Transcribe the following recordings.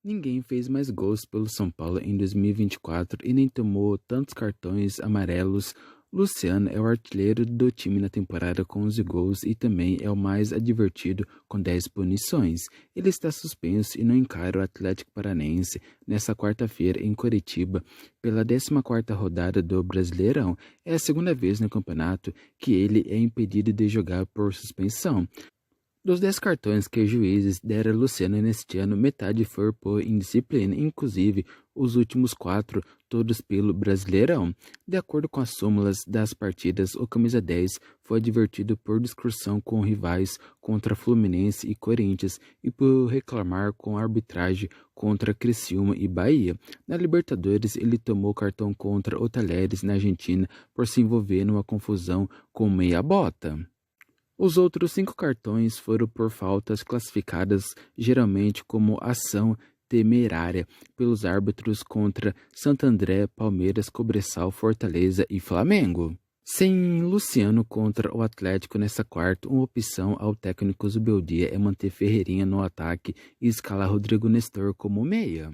Ninguém fez mais gols pelo São Paulo em 2024 e nem tomou tantos cartões amarelos. Luciano é o artilheiro do time na temporada com 11 gols e também é o mais advertido com 10 punições. Ele está suspenso e não encara o Atlético Paranaense nesta quarta-feira em Coritiba pela 14ª rodada do Brasileirão. É a segunda vez no campeonato que ele é impedido de jogar por suspensão. Dos 10 cartões que os juízes deram a Luciano neste ano, metade foram por indisciplina, inclusive os últimos 4, todos pelo Brasileirão. De acordo com as súmulas das partidas, o camisa 10 foi advertido por discussão com rivais contra Fluminense e Corinthians e por reclamar com a arbitragem contra Criciúma e Bahia. Na Libertadores, ele tomou cartão contra o Talheres na Argentina por se envolver numa confusão com meia-bota. Os outros 5 cartões foram por faltas classificadas geralmente como ação temerária pelos árbitros contra Santo André, Palmeiras, Cobressal, Fortaleza e Flamengo. Sem Luciano contra o Atlético nessa quarta, uma opção ao técnico Zubeldia é manter Ferreirinha no ataque e escalar Rodrigo Nestor como meia.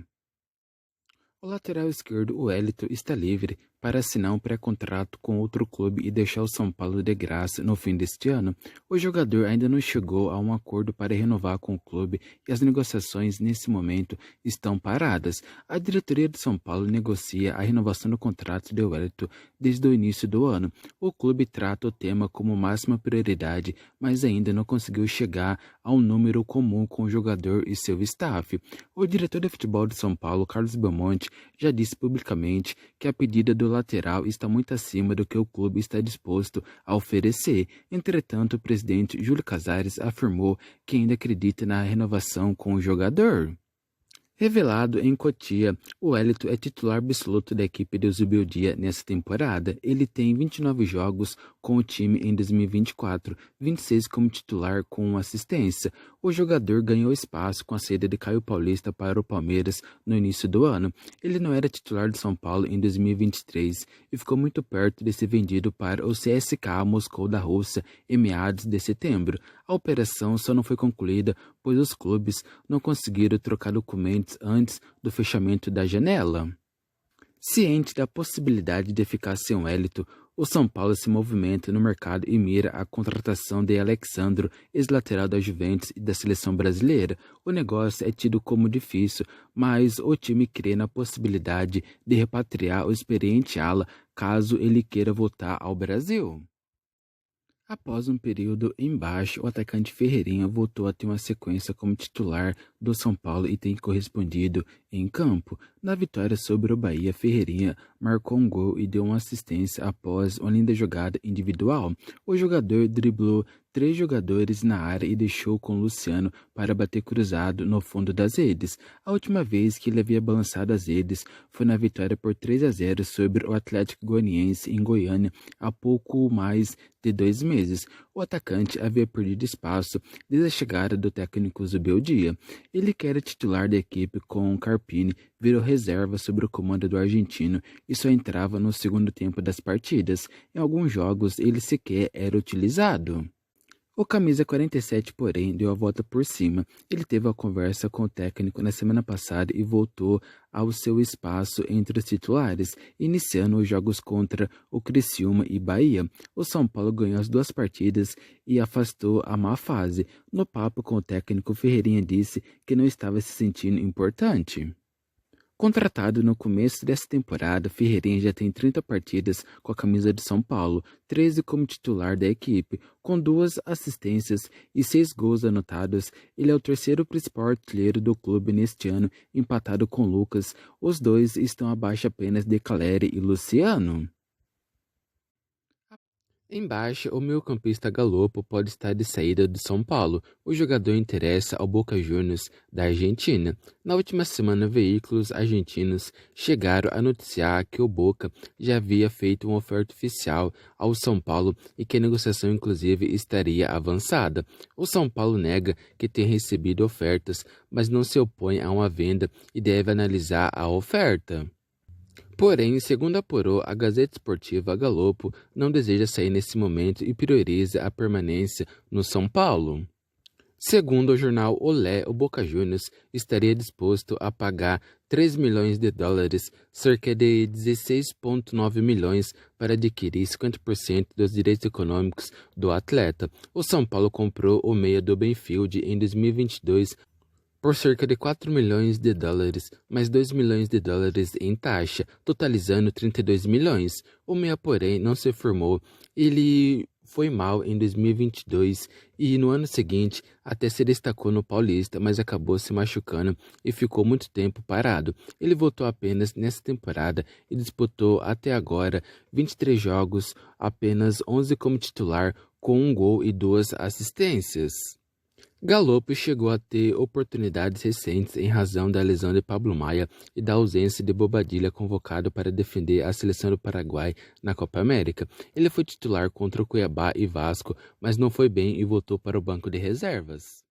O lateral esquerdo, o Wellington, está livre para assinar um pré-contrato com outro clube e deixar o São Paulo de graça no fim deste ano. O jogador ainda não chegou a um acordo para renovar com o clube e as negociações nesse momento estão paradas. A diretoria do São Paulo negocia a renovação do contrato de Wellington desde o início do ano. O clube trata o tema como máxima prioridade, mas ainda não conseguiu chegar a um número comum com o jogador e seu staff. O diretor de futebol de São Paulo, Carlos Belmonte, já disse publicamente que a pedida do lateral está muito acima do que o clube está disposto a oferecer. Entretanto, o presidente Júlio Casares afirmou que ainda acredita na renovação com o jogador. Revelado em Cotia, o Wellington é titular absoluto da equipe do Zubeldia nessa temporada. Ele tem 29 jogos com o time em 2024, 26 como titular com assistência. O jogador ganhou espaço com a saída de Caio Paulista para o Palmeiras no início do ano. Ele não era titular do São Paulo em 2023 e ficou muito perto de ser vendido para o CSKA Moscou da Rússia em meados de setembro. A operação só não foi concluída pois os clubes não conseguiram trocar documentos antes do fechamento da janela. Ciente da possibilidade de ficar sem o Wellington, o São Paulo se movimenta no mercado e mira a contratação de Alexandro, ex-lateral da Juventus e da seleção brasileira. O negócio é tido como difícil, mas o time crê na possibilidade de repatriar o experiente ala caso ele queira voltar ao Brasil. Após um período em baixa, o atacante Ferreirinha voltou a ter uma sequência como titular do São Paulo e tem correspondido em campo. Na vitória sobre o Bahia, Ferreirinha marcou um gol e deu uma assistência após uma linda jogada individual. O jogador driblou 3 jogadores na área e deixou com Luciano para bater cruzado no fundo das redes. A última vez que ele havia balançado as redes foi na vitória por 3-0 sobre o Atlético Goianiense em Goiânia há pouco mais de 2 meses. O atacante havia perdido espaço desde a chegada do técnico Zubeldia. Ele que era titular da equipe com Carpini, virou reserva sob o comando do argentino e só entrava no segundo tempo das partidas. Em alguns jogos ele sequer era utilizado. O camisa 47, porém, deu a volta por cima. Ele teve a conversa com o técnico na semana passada e voltou ao seu espaço entre os titulares, iniciando os jogos contra o Criciúma e Bahia. O São Paulo ganhou as 2 partidas e afastou a má fase. No papo com o técnico, Ferreirinha disse que não estava se sentindo importante. Contratado no começo dessa temporada, Ferreirinha já tem 30 partidas com a camisa de São Paulo, 13 como titular da equipe, com 2 assistências e 6 gols anotados. Ele é o terceiro principal artilheiro do clube neste ano, empatado com Lucas. Os dois estão abaixo apenas de Caleri e Luciano. Em baixa, o meio-campista Galopo pode estar de saída do São Paulo. O jogador interessa ao Boca Juniors da Argentina. Na última semana, veículos argentinos chegaram a noticiar que o Boca já havia feito uma oferta oficial ao São Paulo e que a negociação, inclusive, estaria avançada. O São Paulo nega que tenha recebido ofertas, mas não se opõe a uma venda e deve analisar a oferta. Porém, segundo apurou a Gazeta Esportiva, Galopo não deseja sair nesse momento e prioriza a permanência no São Paulo. Segundo o jornal Olé, o Boca Juniors estaria disposto a pagar 3 milhões de dólares, cerca de 16,9 milhões, para adquirir 50% dos direitos econômicos do atleta. O São Paulo comprou o meia do Benfield em 2022 por cerca de 4 milhões de dólares, mais 2 milhões de dólares em taxa, totalizando 32 milhões. O meia, porém, não se formou. Ele foi mal em 2022 e no ano seguinte até se destacou no Paulista, mas acabou se machucando e ficou muito tempo parado. Ele voltou apenas nessa temporada e disputou até agora 23 jogos, apenas 11 como titular, com um gol e 2 assistências. Galopo chegou a ter oportunidades recentes em razão da lesão de Pablo Maia e da ausência de Bobadilla, convocado para defender a seleção do Paraguai na Copa América. Ele foi titular contra o Cuiabá e Vasco, mas não foi bem e voltou para o banco de reservas.